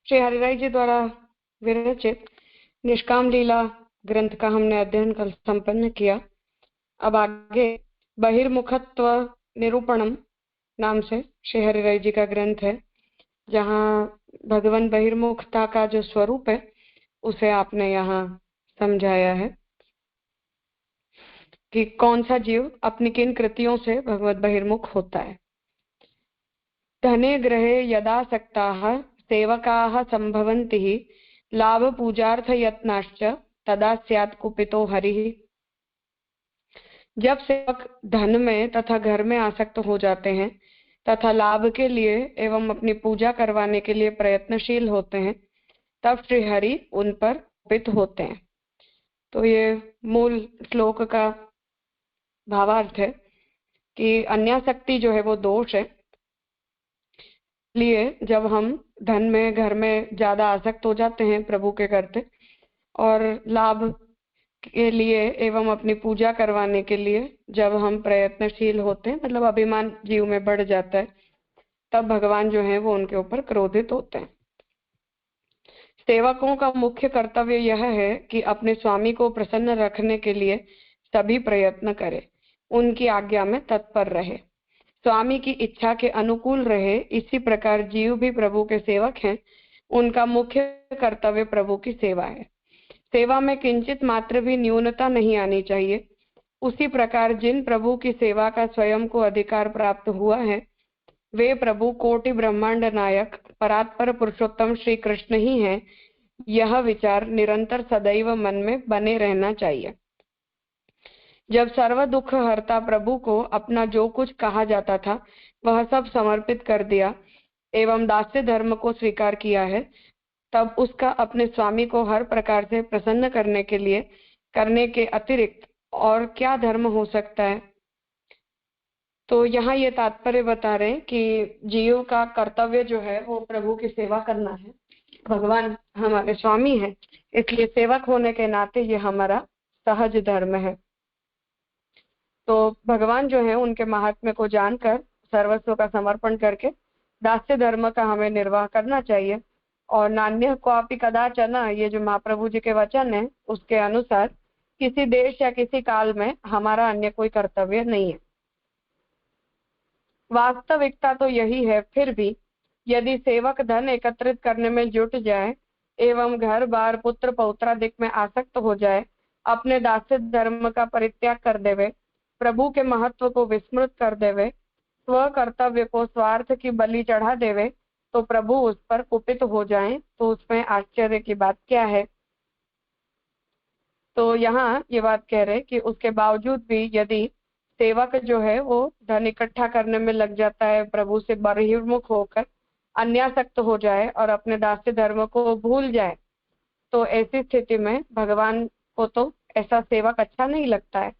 श्री हरिराय जी द्वारा विरचित निष्काम लीला ग्रंथ का हमने अध्ययन कल संपन्न किया। अब आगे बहिर्मुखत्व निरूपणम नाम से श्री हरिराय जी का ग्रंथ है, जहाँ भगवान बहिर्मुखता का जो स्वरूप है उसे आपने यहाँ समझाया है कि कौन सा जीव अपनी किन कृतियों से भगवत बहिर्मुख होता है। धने ग्रहे यदा सक्ताः सेवकाः संभवन्ति लाभ पूजार्थ यत्नाश्च तदा स्यात् कुपितो हरिः। जब सेवक धन में तथा घर में आसक्त हो जाते हैं तथा लाभ के लिए एवं अपनी पूजा करवाने के लिए प्रयत्नशील होते हैं, तब श्री हरि उन पर कुपित होते हैं। तो ये मूल श्लोक का भावार्थ है कि अन्यासक्ति जो है वो दोष है। इसलिए जब हम धन में घर में ज्यादा आसक्त हो जाते हैं प्रभु के करते और लाभ के लिए एवं अपनी पूजा करवाने के लिए जब हम प्रयत्नशील होते हैं, मतलब अभिमान जीव में बढ़ जाता है, तब भगवान जो है वो उनके ऊपर क्रोधित होते हैं। सेवकों का मुख्य कर्तव्य यह है कि अपने स्वामी को प्रसन्न रखने के लिए सभी प्रयत्न करे, उनकी आज्ञा में तत्पर रहे, स्वामी की इच्छा के अनुकूल रहे। इसी प्रकार जीव भी प्रभु के सेवक हैं, उनका मुख्य कर्तव्य प्रभु की सेवा है। सेवा में किंचित मात्र भी न्यूनता नहीं आनी चाहिए। उसी प्रकार जिन प्रभु की सेवा का स्वयं को अधिकार प्राप्त हुआ है, वे प्रभु कोटि ब्रह्मांड नायक परात्पर पुरुषोत्तम श्री कृष्ण ही हैं। यह विचार निरंतर सदैव मन में बने रहना चाहिए। जब सर्व दुख हरता प्रभु को अपना जो कुछ कहा जाता था वह सब समर्पित कर दिया एवं दास्य धर्म को स्वीकार किया है, तब उसका अपने स्वामी को हर प्रकार से प्रसन्न करने के लिए करने के अतिरिक्त और क्या धर्म हो सकता है। तो यहाँ ये तात्पर्य बता रहे हैं कि जीव का कर्तव्य जो है वो प्रभु की सेवा करना है। भगवान हमारे स्वामी है, इसलिए सेवक होने के नाते ये हमारा सहज धर्म है। तो भगवान जो है उनके महात्म्य को जानकर सर्वस्व का समर्पण करके दास्य धर्म का हमें निर्वाह करना चाहिए। और नान्य क्वापि कदाचन, ये जो महाप्रभु जी के वचन है उसके अनुसार किसी देश या किसी काल में हमारा अन्य कोई कर्तव्य नहीं है। वास्तविकता तो यही है, फिर भी यदि सेवक धन एकत्रित करने में जुट जाए एवं घर बार पुत्र पौत्रादिक में आसक्त हो जाए, अपने दास्य धर्म का परित्याग कर देवे, प्रभु के महत्व को विस्मृत कर देवे, स्व कर्तव्य को स्वार्थ की बलि चढ़ा देवे, तो प्रभु उस पर कुपित हो जाएं, तो उसमें आश्चर्य की बात क्या है। तो यहाँ ये बात कह रहे कि उसके बावजूद भी यदि सेवक जो है वो धन इकट्ठा करने में लग जाता है, प्रभु से बहिर्मुख होकर अन्यासक्त हो जाए और अपने दास्य धर्म को भूल जाए, तो ऐसी स्थिति में भगवान को तो ऐसा सेवक अच्छा नहीं लगता है।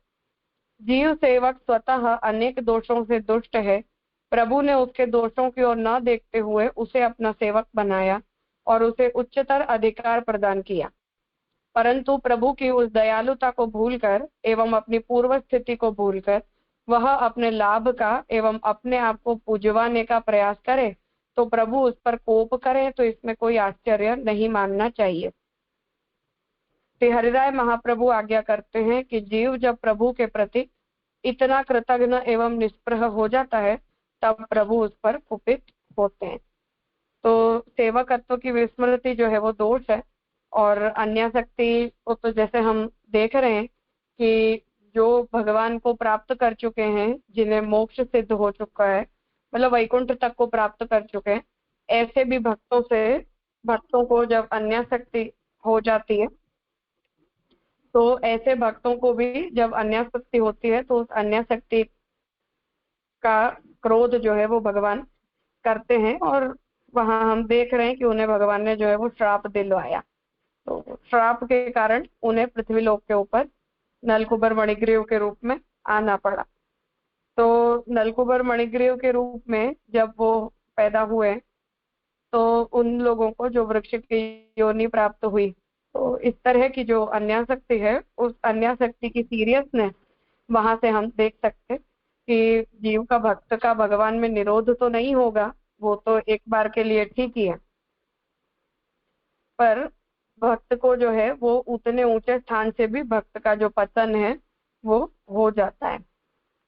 जीव सेवक स्वतः अनेक दोषों से दुष्ट है। प्रभु ने उसके दोषों की ओर न देखते हुए उसे अपना सेवक बनाया और उसे उच्चतर अधिकार प्रदान किया, परंतु प्रभु की उस दयालुता को भूलकर एवं अपनी पूर्व स्थिति को भूलकर वह अपने लाभ का एवं अपने आप को पूजवाने का प्रयास करे, तो प्रभु उस पर कोप करे, तो इसमें कोई आश्चर्य नहीं मानना चाहिए। श्री हरिराय महाप्रभु आज्ञा करते हैं कि जीव जब प्रभु के प्रति इतना कृतज्ञ एवं निष्प्रह हो जाता है, तब प्रभु उस पर कुपित होते हैं। तो सेवकत्व की विस्मृति जो है वो दोष है। और अन्यासक्ति को तो जैसे हम देख रहे हैं कि जो भगवान को प्राप्त कर चुके हैं, जिन्हें मोक्ष सिद्ध हो चुका है, मतलब वैकुंठ तक को प्राप्त कर चुके हैं, ऐसे भी भक्तों को जब अन्यासक्ति हो जाती है, तो ऐसे भक्तों को भी जब अन्यासक्ति होती है तो उस अन्यासक्ति का क्रोध जो है वो भगवान करते हैं। और वहां हम देख रहे हैं कि उन्हें भगवान ने जो है वो श्राप दिलवाया। तो श्राप के कारण उन्हें पृथ्वीलोक के ऊपर नलकुबर मणिग्रीव के रूप में आना पड़ा। तो नलकुबर मणिग्रीव के रूप में जब वो पैदा हुए तो उन लोगों को जो वृक्ष की योनि प्राप्त हुई। तो इस तरह की जो अन्यासक्ति है, उस अन्यासक्ति की सीरियसनेस वहां से हम देख सकते कि जीव का भक्त का भगवान में निरोध तो नहीं होगा, वो तो एक बार के लिए ठीक ही है, पर भक्त को जो है वो उतने ऊंचे स्थान से भी भक्त का जो पतन है वो हो जाता है।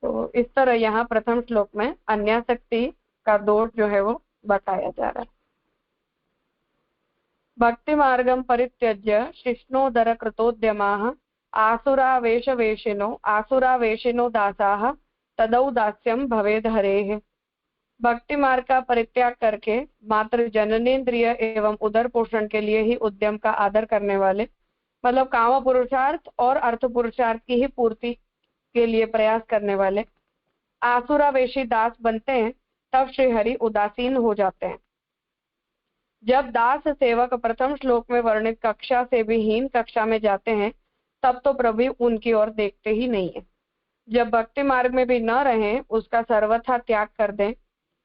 तो इस तरह यहाँ प्रथम श्लोक में अन्यासक्ति का दोष जो है वो बताया जा रहा है। भक्ति मार्गम परित्यज्य शिष्णोदर कृतोद्यमाः आसुरावेशिनो दासाः तदौ दास्यम भवेद हरेः। भक्ति मार्ग का परित्याग करके मात्र जननेन्द्रिय एवं उदर पोषण के लिए ही उद्यम का आदर करने वाले, मतलब काम पुरुषार्थ और अर्थ पुरुषार्थ की ही पूर्ति के लिए प्रयास करने वाले आसुरावेशी दास बनते हैं, तब श्री हरि उदासीन हो जाते हैं। जब दास सेवक प्रथम श्लोक में वर्णित कक्षा से भी हीन कक्षा में जाते हैं, तब तो प्रभु उनकी ओर देखते ही नहीं है। जब भक्ति मार्ग में भी न रहें, उसका सर्वथा त्याग कर दें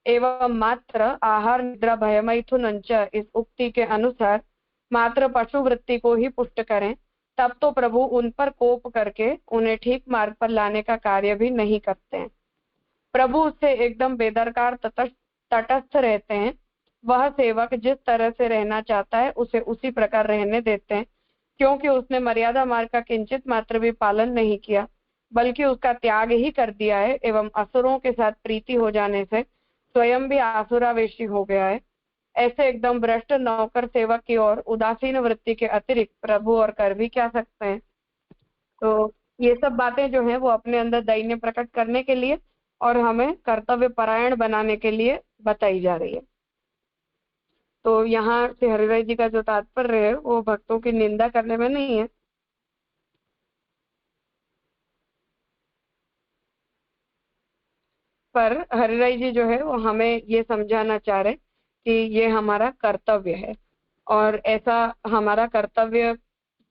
एवं मात्र आहार निद्रा भयमैथुनंच इस उक्ति के अनुसार मात्र पशु वृत्ति को ही पुष्ट करें, तब तो प्रभु उन पर कोप करके उन्हें ठीक मार्ग पर लाने का कार्य भी नहीं करते हैं। प्रभु उससे एकदम बेदरकार तटस्थ रहते हैं। वह सेवक जिस तरह से रहना चाहता है उसे उसी प्रकार रहने देते हैं, क्योंकि उसने मर्यादा मार्ग का किंचित मात्र भी पालन नहीं किया, बल्कि उसका त्याग ही कर दिया है एवं असुरों के साथ प्रीति हो जाने से स्वयं भी आसुरावेशी हो गया है। ऐसे एकदम भ्रष्ट नौकर सेवक की ओर उदासीन वृत्ति के अतिरिक्त प्रभु और कर भी क्या सकते हैं। तो ये सब बातें जो है वो अपने अंदर दैन्य प्रकट करने के लिए और हमें कर्तव्य परायण बनाने के लिए बताई जा रही है। तो यहाँ से हरिराय जी का जो तात्पर्य है वो भक्तों की निंदा करने में नहीं है, पर हरिराय जी जो है वो हमें ये समझाना चाह रहे कि ये हमारा कर्तव्य है, और ऐसा हमारा कर्तव्य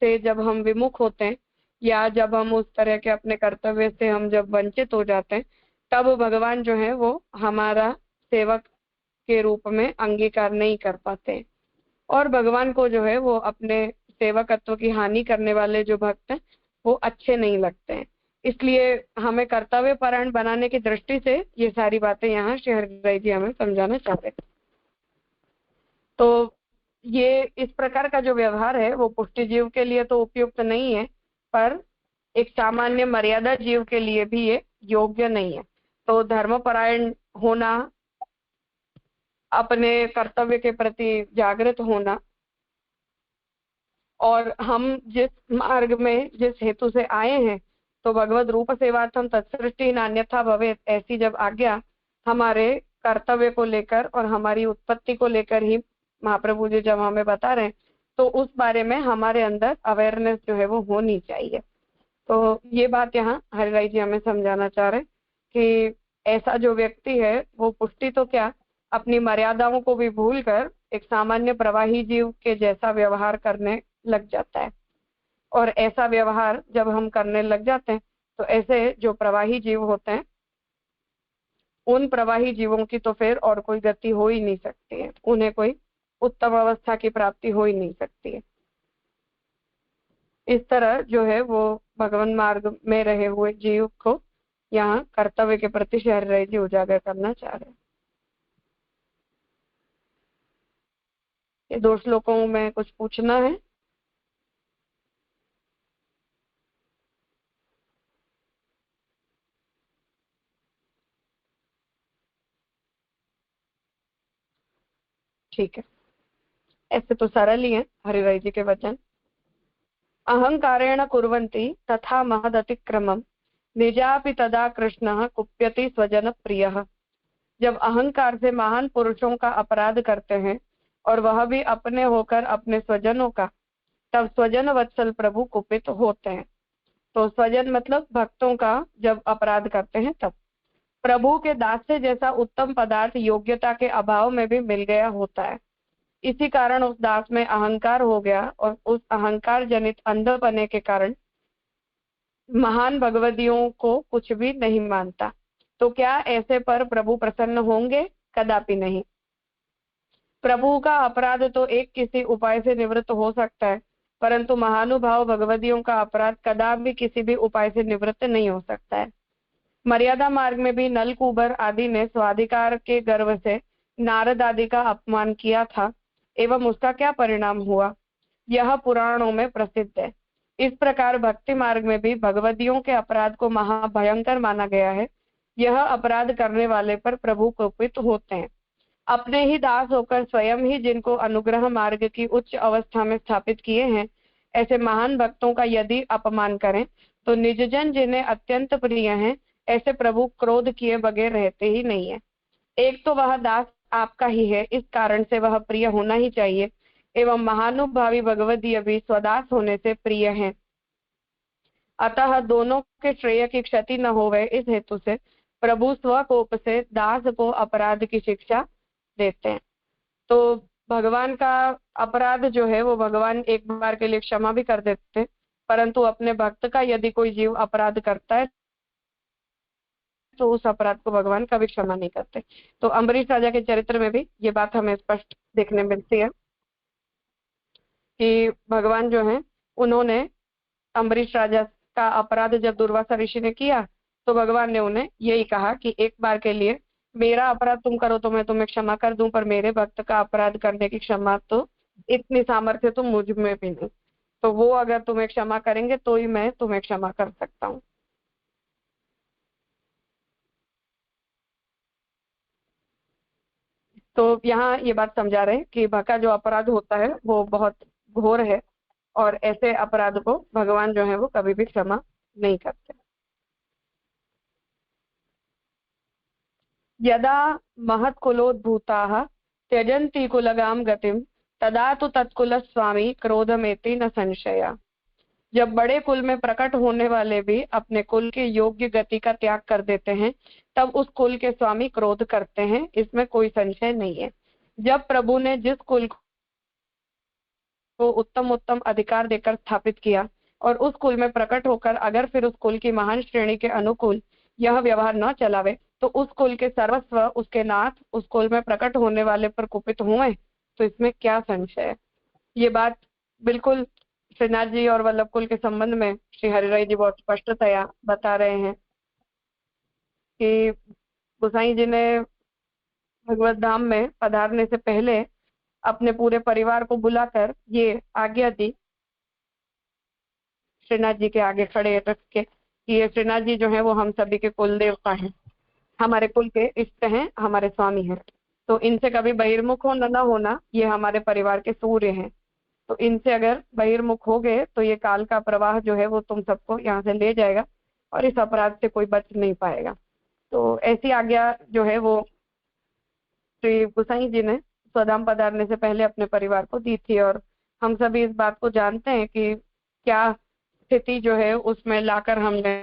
से जब हम विमुख होते हैं या जब हम उस तरह के अपने कर्तव्य से हम जब वंचित हो जाते हैं, तब भगवान जो है वो हमारा सेवक के रूप में अंगीकार नहीं कर पाते, और भगवान को जो है वो अपने सेवकत्व की हानि करने वाले जो भक्त हैं वो अच्छे नहीं लगते हैं। इसलिए हमें कर्तव्य परायण बनाने की दृष्टि से ये सारी बातें यहाँ श्री हरिराय जी हमें समझाना चाहते हैं। तो ये इस प्रकार का जो व्यवहार है वो पुष्टि जीव के लिए तो उपयुक्त नहीं है, पर एक सामान्य मर्यादा जीव के लिए भी ये योग्य नहीं है। तो धर्मपरायण होना, अपने कर्तव्य के प्रति जागृत होना, और हम जिस मार्ग में जिस हेतु से आए हैं, तो भगवत रूप सेवार्थम तत्सृष्टि नान्यथा भवेत्, ऐसी जब आज्ञा हमारे कर्तव्य को लेकर और हमारी उत्पत्ति को लेकर ही महाप्रभु जी जब हमें बता रहे हैं, तो उस बारे में हमारे अंदर अवेयरनेस जो है वो होनी चाहिए। तो ये बात यहाँ हरिराय जी हमें समझाना चाह रहे हैं कि ऐसा जो व्यक्ति है वो पुष्टि तो क्या, अपनी मर्यादाओं को भी भूलकर एक सामान्य प्रवाही जीव के जैसा व्यवहार करने लग जाता है, और ऐसा व्यवहार जब हम करने लग जाते हैं तो ऐसे जो प्रवाही जीव होते हैं उन प्रवाही जीवों की तो फिर और कोई गति हो ही नहीं सकती है, उन्हें कोई उत्तम अवस्था की प्राप्ति हो ही नहीं सकती है। इस तरह जो है वो भगवान मार्ग में रहे हुए जीव को यहाँ कर्तव्य के प्रति श्री हरिराय जी उजागर करना चाह रहे हैं। ये 2 श्लोकों में कुछ पूछना है? ठीक है, ऐसे तो सरल ही है हरिराय जी के वचन। अहंकारेण कुर्वन्ति तथा महदतिक्रमम् निजापि तदा कृष्णः कुप्यति स्वजन प्रियः। जब अहंकार से महान पुरुषों का अपराध करते हैं और वह भी अपने होकर अपने स्वजनों का, तब स्वजन वत्सल प्रभु कुपित होते हैं। तो स्वजन मतलब भक्तों का जब अपराध करते हैं तब। प्रभु के दास से जैसा उत्तम पदार्थ योग्यता के अभाव में भी मिल गया होता है, इसी कारण उस दास में अहंकार हो गया, और उस अहंकार जनित अंधपने के कारण महान भगवदियों को कुछ भी नहीं मानता। तो क्या ऐसे पर प्रभु प्रसन्न होंगे? कदापि नहीं। प्रभु का अपराध तो एक किसी उपाय से निवृत्त हो सकता है, परंतु महानुभाव भगवदियों का अपराध कदापि किसी भी उपाय से निवृत्त नहीं हो सकता है। मर्यादा मार्ग में भी नलकूबर आदि ने स्वाधिकार के गर्व से नारद आदि का अपमान किया था, एवं उसका क्या परिणाम हुआ? यह पुराणों में प्रसिद्ध है। इस प्रकार भक्ति मार्ग में भी भगवदियों के अपराध को महाभयंकर माना गया है। यह अपराध करने वाले पर प्रभु कोपित होते हैं। अपने ही दास होकर स्वयं ही जिनको अनुग्रह मार्ग की उच्च अवस्था में स्थापित किए हैं, ऐसे महान भक्तों का यदि अपमान करें तो निजजन जिन्हें अत्यंत प्रिय हैं, ऐसे प्रभु क्रोध किए बगैर रहते ही नहीं है। एक तो वह दास आपका ही है, इस कारण से वह प्रिय होना ही चाहिए, एवं महानुभावी भगवदीय भी स्वदास होने से प्रिय हैं। अतः दोनों के श्रेय की क्षति न होवे, इस हेतु से प्रभु स्वकोप से दास को अपराध की शिक्षा देते हैं। तो भगवान का अपराध जो है वो भगवान एक बार के लिए क्षमा भी कर देते हैं, परंतु अपने भक्त का यदि कोई जीव अपराध करता है तो उस अपराध को भगवान कभी क्षमा नहीं करते। तो अम्बरीश राजा के चरित्र में भी ये बात हमें स्पष्ट देखने मिलती है कि भगवान जो है उन्होंने अम्बरीश राजा का अपराध जब दुर्वासा ऋषि ने किया तो भगवान ने उन्हें यही कहा कि एक बार के लिए मेरा अपराध तुम करो तो मैं तुम्हें क्षमा कर दूं, पर मेरे भक्त का अपराध करने की क्षमा तो इतनी सामर्थ्य तो मुझ में भी नहीं। तो वो अगर तुम्हें क्षमा करेंगे तो ही मैं तुम्हें क्षमा कर सकता हूँ। तो यहाँ ये बात समझा रहे हैं कि का जो अपराध होता है वो बहुत घोर है, और ऐसे अपराध को भगवान जो है वो कभी भी क्षमा नहीं करते। यदा महत्कुलोद्भूताः त्यजन्ति कुलगाम गतिम तदा तो तत्कुल स्वामी क्रोधमेति न संशय। जब बड़े कुल में प्रकट होने वाले भी अपने कुल के योग्य गति का त्याग कर देते हैं, तब उस कुल के स्वामी क्रोध करते हैं, इसमें कोई संशय नहीं है। जब प्रभु ने जिस कुल को उत्तम उत्तम अधिकार देकर स्थापित किया और उस कुल में प्रकट होकर अगर फिर उस कुल की महान श्रेणी के अनुकूल यह व्यवहार न चलावे, तो उस कुल के सर्वस्व उसके नाथ उस कुल में प्रकट होने वाले पर कुपित हुए, तो इसमें क्या संशय है। ये बात बिल्कुल श्रीनाथ जी और वल्लभ कुल के संबंध में श्री हरिराय जी बहुत स्पष्टतया बता रहे हैं कि गोसाई जी ने भगवत धाम में पधारने से पहले अपने पूरे परिवार को बुलाकर ये आज्ञा दी श्रीनाथ जी के आगे खड़े रख के कि ये श्रीनाथ जी जो है वो हम सभी के कुल देवता हैं, हमारे कुल के इष्ट हैं, हमारे स्वामी हैं, तो इनसे कभी बहिर्मुख होना न होना, ये हमारे परिवार के सूर्य हैं। तो इनसे अगर बहिर्मुख हो गए तो ये काल का प्रवाह जो है वो तुम सबको यहाँ से ले जाएगा और इस अपराध से कोई बच नहीं पाएगा। तो ऐसी आज्ञा जो है वो श्री गोसाई जी ने स्वधाम पधारने से पहले अपने परिवार को दी थी, और हम सभी इस बात को जानते हैं कि क्या स्थिति जो है उसमें लाकर हमने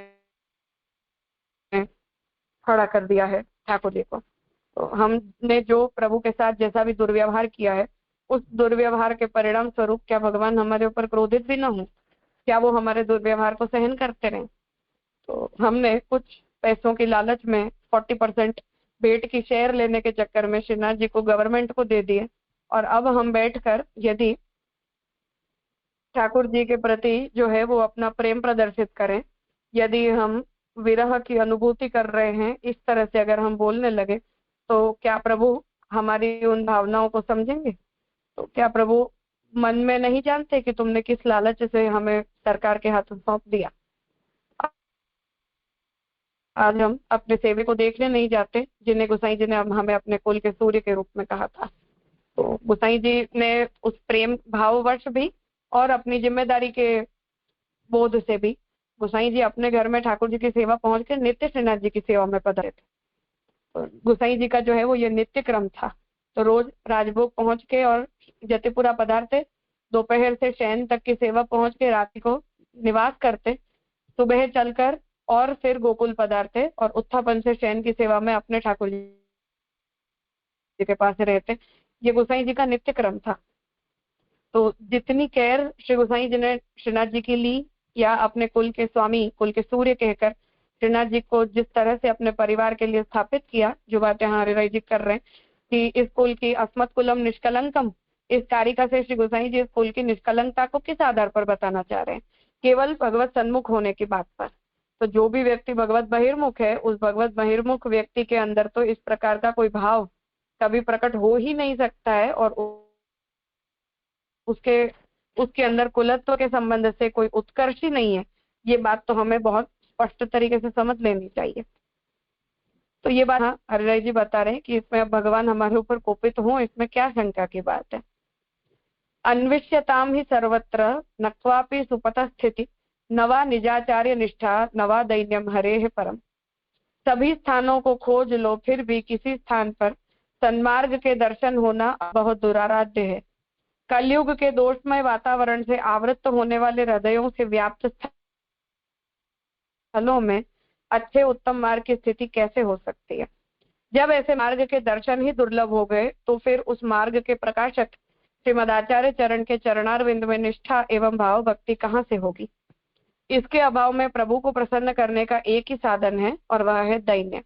खड़ा कर दिया है ठाकुर जी को। तो हमने जो प्रभु के साथ जैसा भी दुर्व्यवहार किया है, उस दुर्व्यवहार के परिणाम स्वरूप क्या भगवान हमारे ऊपर क्रोधित भी ना हो, क्या वो हमारे दुर्व्यवहार को सहन करते रहे। तो हमने कुछ पैसों की लालच में 40% भेंट की शेयर लेने के चक्कर में श्रीनाथ जी को गवर्नमेंट को दे दिए, और अब हम बैठकर यदि ठाकुर जी के प्रति जो है वो अपना प्रेम प्रदर्शित करें, यदि हम विरह की अनुभूति कर रहे हैं, इस तरह से अगर हम बोलने लगे, तो क्या प्रभु हमारी उन भावनाओं को समझेंगे। तो क्या प्रभु मन में नहीं जानते कि तुमने किस लालच से हमें सरकार के हाथों सौंप दिया। आज हम अपने सेवे को देखने नहीं जाते जिन्हें गोसाई जी ने हमें अपने कुल के सूर्य के रूप में कहा था। तो गोसाई जी ने उस प्रेम भाववश भी और अपनी जिम्मेदारी के बोध से भी गोसाई जी अपने घर में ठाकुर जी की सेवा पहुंच के नित्य श्रीनाथ जी की सेवा में पधारे थे। तो गोसाई जी का जो है वो ये नित्य क्रम था। तो रोज राजभोग पहुंच के और जतिपुरा पधारते, दोपहर से शयन तक की सेवा पहुंच के रात्रि को निवास करते, सुबह चलकर और फिर गोकुल पधारते और उत्थापन से शयन की सेवा में अपने ठाकुर जी के पास रहते। ये गोसाई जी का नित्य क्रम था। तो जितनी केयर श्री गोसाई जी ने श्रीनाथ जी की ली, या अपने कुल के स्वामी कुल के सूर्य कहकर श्रीनाथ जी को जिस तरह से अपने परिवार के लिए स्थापित किया, जो बातें हरिराय जी कर रहे हैं कि इस कुल की अस्मत् कुलम निष्कलंकम, इस कारिका से श्री गोसाई जी इस कुल की निष्कलंकता को किस आधार पर बताना चाह रहे हैं, केवल भगवत सन्मुख होने की बात पर। तो जो भी व्यक्ति भगवत बहिर्मुख है, उस भगवत बहिर्मुख व्यक्ति के अंदर तो इस प्रकार का कोई भाव कभी प्रकट हो ही नहीं सकता है, और उसके उसके अंदर कुलत्व के संबंध से कोई उत्कर्ष ही नहीं है। ये बात तो हमें बहुत स्पष्ट तरीके से समझ लेनी चाहिए। तो ये बात हरिराय जी बता रहे हैं कि इसमें अब भगवान हमारे ऊपर कोपित हो, इसमें क्या शंका की बात है। अन्विष्यताम ही सर्वत्र नक्वापि सुपथ स्थिति नवा निजाचार्य निष्ठा नवा दैन्यम हरे है परम। सभी स्थानों को खोज लो, फिर भी किसी स्थान पर सन्मार्ग के दर्शन होना बहुत दुराराध्य है। कलयुग के दोषमय वातावरण से आवृत होने वाले हृदयों से व्याप्त स्थलों में अच्छे उत्तम मार्ग की स्थिति कैसे हो सकती है। जब ऐसे मार्ग के दर्शन ही दुर्लभ हो गए तो फिर उस मार्ग के प्रकाशक श्रीमदाचार्य चरण के चरणारविंद में निष्ठा एवं भाव भक्ति कहाँ से होगी। इसके अभाव में प्रभु को प्रसन्न करने का एक ही साधन है और वह है दैन्य।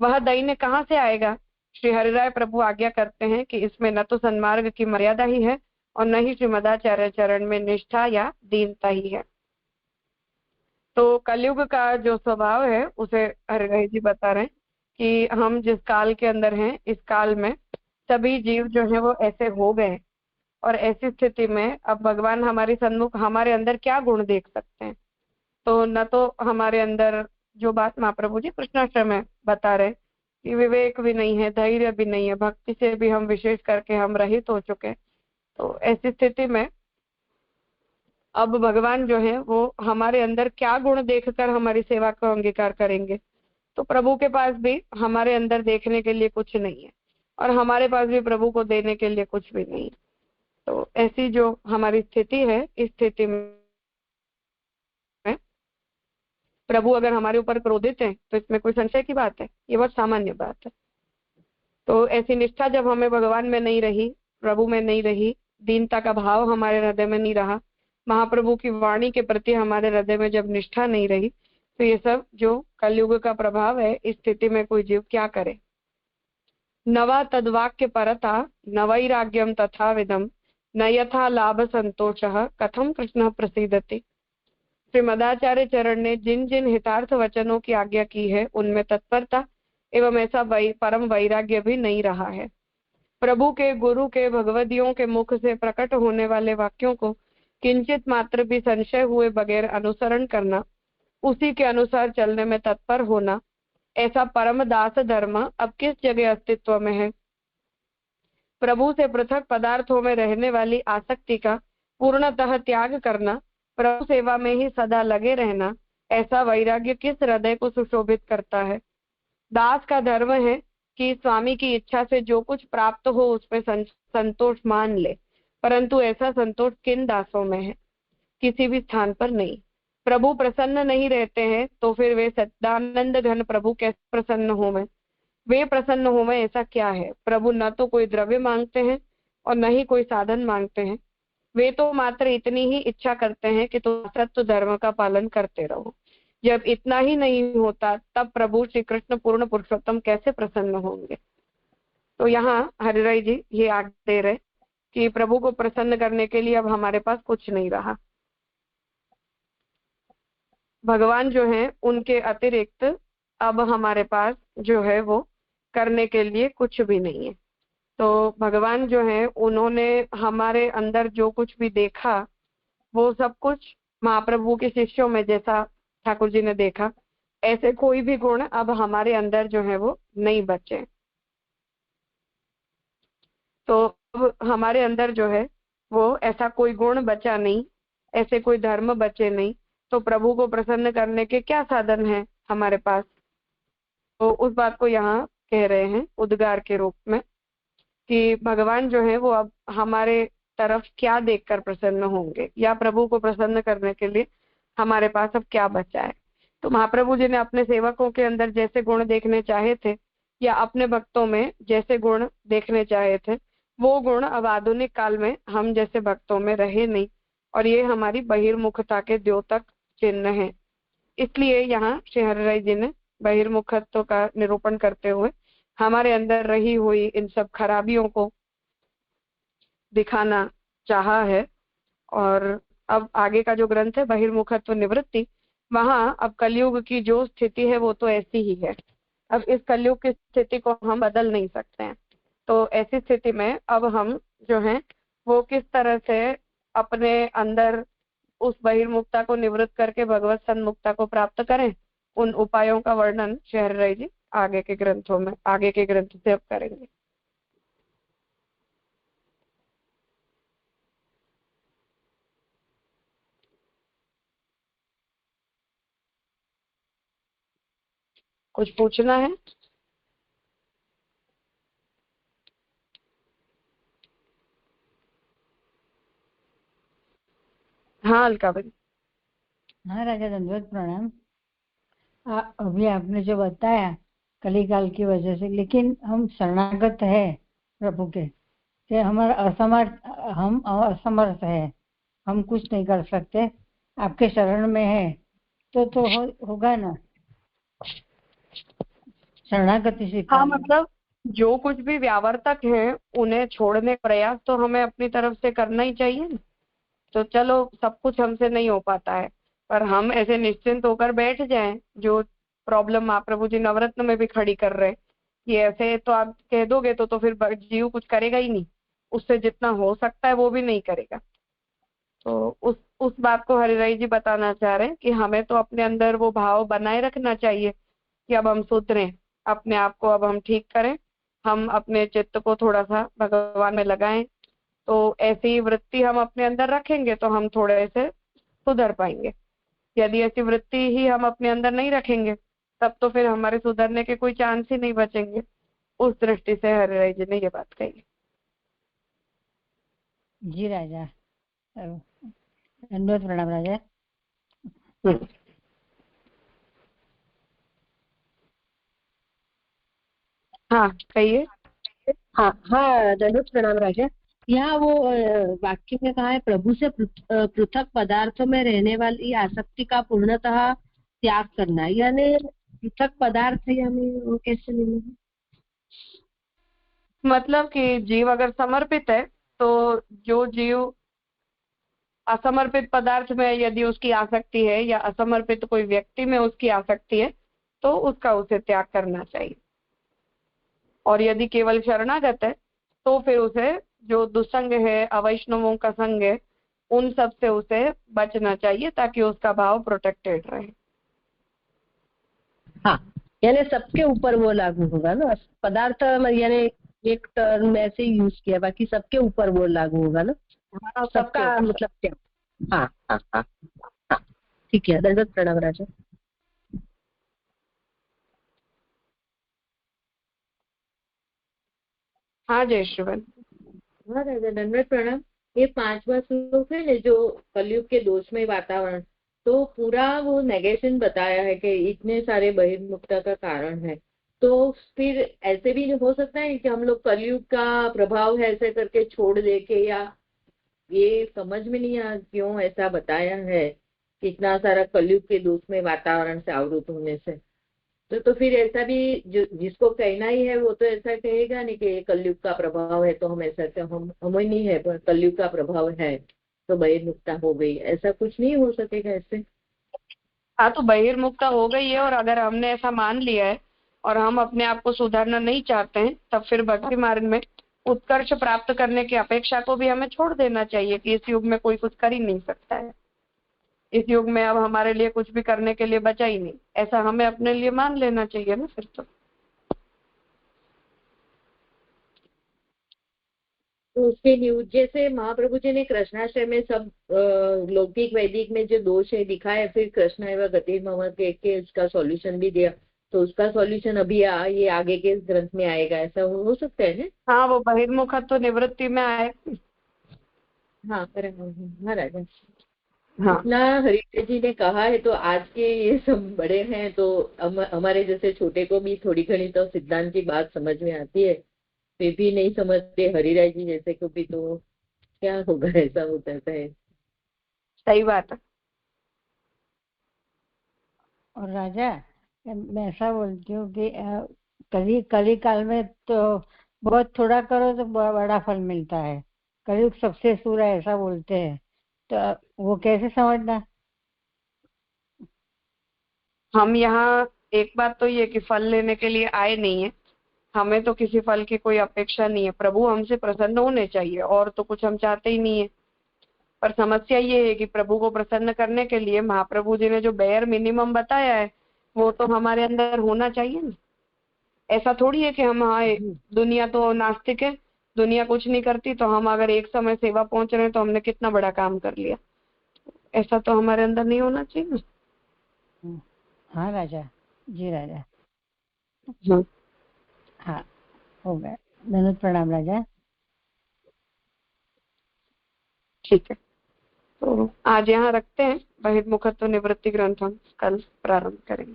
वह दैन्य कहाँ से आएगा। श्री हरिराय प्रभु आज्ञा करते हैं कि इसमें न तो सन्मार्ग की मर्यादा ही है और न ही श्रीमदाचार्य चरण में निष्ठा या दीनता ही है। तो कलयुग का जो स्वभाव है उसे हरिराय जी बता रहे हैं कि हम जिस काल के अंदर हैं, इस काल में सभी जीव जो है वो ऐसे हो गए और ऐसी स्थिति में अब भगवान हमारे सन्मुख हमारे अंदर क्या गुण देख सकते हैं। तो न तो हमारे अंदर जो बात महाप्रभु जी कृष्णाष्टम में बता रहे कि विवेक भी नहीं है, धैर्य भी नहीं है, भक्ति से भी हम विशेष करके हम रहित हो चुके। तो ऐसी स्थिति में अब भगवान जो है वो हमारे अंदर क्या गुण देखकर हमारी सेवा को अंगीकार करेंगे। तो प्रभु के पास भी हमारे अंदर देखने के लिए कुछ नहीं है और हमारे पास भी प्रभु को देने के लिए कुछ भी नहीं। तो ऐसी जो हमारी स्थिति है, इस स्थिति में प्रभु अगर हमारे ऊपर क्रोधित हैं तो इसमें कोई संशय की बात है, ये बहुत सामान्य बात है। तो ऐसी निष्ठा जब हमें भगवान में नहीं रही, प्रभु में नहीं रही, दीनता का भाव हमारे हृदय में नहीं रहा, महाप्रभु की वाणी के प्रति हमारे हृदय में जब निष्ठा नहीं रही, तो ये सब जो कलयुग का प्रभाव है, इस स्थिति में कोई जीव क्या करे। नवा तद्वाक्य परता नवैराग्यम तथा विधम न यथा लाभ संतोषः कथम कृष्ण प्रसीदति। श्रीमदाचार्य चरण ने जिन जिन हितार्थ वचनों की आज्ञा की है उनमें तत्परता एवं ऐसा परम वैराग्य भी नहीं रहा है। प्रभु के, गुरु के, भगवदियों के मुख से प्रकट होने वाले वाक्यों को किंचित मात्र भी संशय हुए बगैर अनुसरण करना, उसी के अनुसार चलने में तत्पर होना, ऐसा परम दास धर्म अब किस जगह अस्तित्व में है। प्रभु से पृथक पदार्थों में रहने वाली आसक्ति का पूर्णतः त्याग करना, प्रभु सेवा में ही सदा लगे रहना, ऐसा वैराग्य किस हृदय को सुशोभित करता है। दास का धर्म है कि स्वामी की इच्छा से जो कुछ प्राप्त हो उसमें संतोष मान ले, परंतु ऐसा संतोष किन दासों में है, किसी भी स्थान पर नहीं। प्रभु प्रसन्न नहीं रहते हैं तो फिर वे सच्चिदानंद घन प्रभु कैसे प्रसन्न हो में, वे प्रसन्न हो में ऐसा क्या है। प्रभु न तो कोई द्रव्य मांगते हैं और न ही कोई साधन मांगते हैं, वे तो मात्र इतनी ही इच्छा करते हैं कि तुम सत्य धर्म का पालन करते रहो। जब इतना ही नहीं होता तब प्रभु श्री कृष्ण पूर्ण पुरुषोत्तम कैसे प्रसन्न होंगे। तो यहाँ हरिराय जी ये आज्ञा दे रहे कि प्रभु को प्रसन्न करने के लिए अब हमारे पास कुछ नहीं रहा। भगवान जो है उनके अतिरिक्त अब हमारे पास जो है वो करने के लिए कुछ भी नहीं है। तो भगवान जो है उन्होंने हमारे अंदर जो कुछ भी देखा वो सब कुछ महाप्रभु के शिष्यों में, जैसा ठाकुर जी ने देखा, ऐसे कोई भी गुण अब हमारे अंदर जो है वो नहीं बचे। तो अब हमारे अंदर जो है वो ऐसा कोई गुण बचा नहीं, ऐसे कोई धर्म बचे नहीं। तो प्रभु को प्रसन्न करने के क्या साधन है हमारे पास। तो उस बात को यहाँ कह रहे हैं उद्गार के रूप में कि भगवान जो है वो अब हमारे तरफ क्या देखकर प्रसन्न होंगे, या प्रभु को प्रसन्न करने के लिए हमारे पास अब क्या बचा है। तो महाप्रभु जी ने अपने सेवकों के अंदर जैसे गुण देखने चाहे थे या अपने भक्तों में जैसे गुण देखने चाहे थे, वो गुण अब आधुनिक काल में हम जैसे भक्तों में रहे नहीं, और ये हमारी बहिर्मुखता के द्योतक चिन्ह है। इसलिए यहाँ श्री हरिराय जी ने बहिर्मुखत्व का निरूपण करते हुए हमारे अंदर रही हुई इन सब खराबियों को दिखाना चाहा है। और अब आगे का जो ग्रंथ है बहिर्मुखत्व निवृत्ति, वहां अब कलयुग की जो स्थिति है वो तो ऐसी ही है। अब इस कलयुग की स्थिति को हम बदल नहीं सकते हैं। तो ऐसी स्थिति में अब हम जो है वो किस तरह से अपने अंदर उस बहिर्मुखता को निवृत्त करके भगवत सन्मुखता को प्राप्त करें, उन उपायों का वर्णन शहरराय जी आगे के ग्रंथों में, आगे के ग्रंथ से अब करेंगे। कुछ पूछना है? हाँ अलका भाई। हाँ राजा, दंडवत प्रणाम। अभी आपने जो बताया कलिकाल की वजह से, लेकिन हम शरणागत है प्रभु के, कि हमारा असमर्थ, हम असमर्थ है, हम कुछ नहीं कर सकते, आपके शरण में है तो होगा ना शरणागति हाँ स्वीकारना। मतलब जो कुछ भी व्यावर्तक है उन्हें छोड़ने का प्रयास तो हमें अपनी तरफ से करना ही चाहिए ना। तो चलो सब कुछ हमसे नहीं हो पाता है, पर हम ऐसे निश्चिंत होकर बैठ जाएं, जो प्रॉब्लम आप प्रभु जी नवरत्न में भी खड़ी कर रहे हैं, ये ऐसे तो आप कह दोगे तो फिर जीव कुछ करेगा ही नहीं, उससे जितना हो सकता है वो भी नहीं करेगा। तो उस बात को हरिराई जी बताना चाह रहे हैं कि हमें तो अपने अंदर वो भाव बनाए रखना चाहिए कि अब हम सुधरें, अपने आप को अब हम ठीक करें, हम अपने चित्त को थोड़ा सा भगवान में लगाएं। तो ऐसी वृत्ति हम अपने अंदर रखेंगे तो हम थोड़े से सुधर पाएंगे। यदि ऐसी वृत्ति ही हम अपने अंदर नहीं रखेंगे तब तो फिर हमारे सुधरने के कोई चांस ही नहीं बचेंगे। उस दृष्टि से हरिराय जी ने ये बात कही। जी राजा, दंडवत प्रणाम राजा। हाँ कहिए। हाँ हाँ, दंडवत प्रणाम राजा। यहाँ वो वाक्य में कहा है, प्रभु से पृथक पदार्थों में रहने वाली आसक्ति का पूर्णतः त्याग करना, यानी पृथक पदार्थ यानी वो कैसे लेना? मतलब कि जीव अगर समर्पित है तो जो जीव असमर्पित पदार्थ में यदि उसकी आसक्ति है या असमर्पित कोई व्यक्ति में उसकी आसक्ति है तो उसका उसे त्याग करना चाहिए। और यदि केवल शरणागत है तो फिर उसे जो दुसंग है, अवैष्णवों का संग है, उन सब से उसे बचना चाहिए ताकि उसका भाव प्रोटेक्टेड रहे। हाँ, यानी सबके ऊपर वो लागू होगा ना, पदार्थ यानी एक टर्म ऐसे ही यूज किया, बाकी सबके ऊपर वो लागू होगा ना, हाँ सबका सबके मतलब क्या। हाँ हाँ हाँ हाँ, ठीक है, दंडवत प्रणाम राजा। हाँ जय श्रीवन। हाँ राजा, दंडवत प्रणाम। ये 5वां श्लोक है ना, जो कलयुग के दोषमय वातावरण, तो पूरा वो नेगेशन बताया है कि इतने सारे बहिर्मुखता का कारण है। तो फिर ऐसे भी हो सकता है कि हम लोग कलयुग का प्रभाव है ऐसे करके छोड़ दे के, या ये समझ में नहीं आ क्यों ऐसा बताया है कि इतना सारा कलयुग के दोषमय वातावरण से आवृत होने से। तो फिर ऐसा भी जो जिसको कहना ही है वो तो ऐसा कहेगा नहीं कि ये कलयुग का प्रभाव है, तो हम ऐसा हम ही नहीं है, पर कलयुग का प्रभाव है तो बहिर्मुखता हो गई, ऐसा कुछ नहीं हो सकेगा ऐसे। हाँ तो बहिर्मुखता हो गई है और अगर हमने ऐसा मान लिया है और हम अपने आप को सुधारना नहीं चाहते हैं तब फिर भक्ति मार्ग में उत्कर्ष प्राप्त करने की अपेक्षा को भी हमें छोड़ देना चाहिए कि इस युग में कोई कुछ कर ही नहीं सकता है, इस युग में अब हमारे लिए कुछ भी करने के लिए बचा ही नहीं, ऐसा हमें अपने लिए मान लेना चाहिए ना फिर तो। तो उसके न्यूज जैसे महाप्रभु जी ने कृष्णाश्रय में सब लौकिक वैदिक में जो दोष है दिखाए, फिर कृष्ण एवं गति मम के उसका सॉल्यूशन भी दिया, तो उसका सॉल्यूशन अभी ये आगे के ग्रंथ में आएगा, ऐसा हो सकता है ना? हाँ वो बहिर्मुखत्व निवृत्ति में आए। हाँ हाँ राजा। हाँ इतना हरिदेव जी ने कहा है तो आज के ये सब बड़े हैं तो हमारे जैसे छोटे को भी थोड़ी घनी तो सिद्धांत की बात समझ में आती है, फिर भी नहीं समझते हरिराज जी जैसे को भी, तो क्या होगा, ऐसा होता है। सही बात है। और राजा, मैं ऐसा बोलती हूँ कि कली काल में तो बहुत थोड़ा करो तो बड़ा फल मिलता है, कलयुग सबसे सूर है ऐसा बोलते हैं, तो वो कैसे समझना? हम यहाँ एक बात तो ये कि फल लेने के लिए आए नहीं है, हमें तो किसी फल की कोई अपेक्षा नहीं है, प्रभु हमसे प्रसन्न होने चाहिए और तो कुछ हम चाहते ही नहीं है। पर समस्या ये है कि प्रभु को प्रसन्न करने के लिए महाप्रभु जी ने जो बेयर मिनिमम बताया है वो तो हमारे अंदर होना चाहिए ना। ऐसा थोड़ी है कि हम, हाँ दुनिया तो नास्तिक है, दुनिया कुछ नहीं करती, तो हम अगर एक समय सेवा पहुंच रहे हैं तो हमने कितना बड़ा काम कर लिया। ऐसा तो हमारे अंदर नहीं होना चाहिए ना। हाँ राजा जी, राजा हाँ हो गया। धन्यवाद, प्रणाम राजा। ठीक है, तो आज यहाँ रखते हैं। बहिर्मुखत्व निवृत्ति ग्रंथ हम कल प्रारंभ करेंगे।